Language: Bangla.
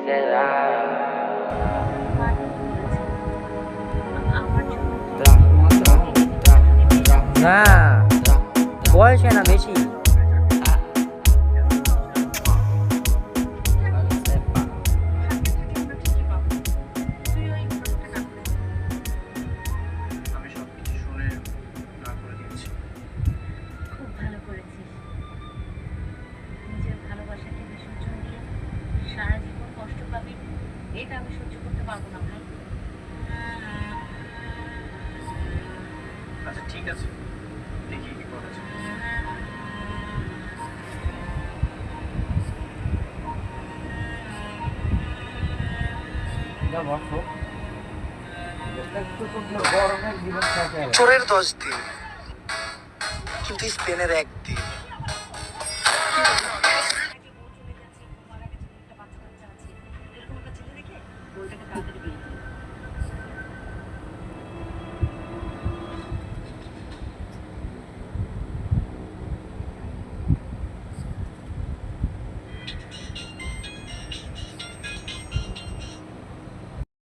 না, বয়সে না বেশি। আমি সবকিছু শুনে না করে দিয়েছি। খুব ভালো করেছিস। নিজের ভালোবাসাকে বিসর্জন দিয়ে সারা জীবন কষ্ট পাবি, এটা আমি সহ্য করতে পারবো না ভাই। আচ্ছা ঠিক আছে, দেখি কি করা যায়। চোরের 10 দিন, কিন্তু স্পেনের 1 দিন।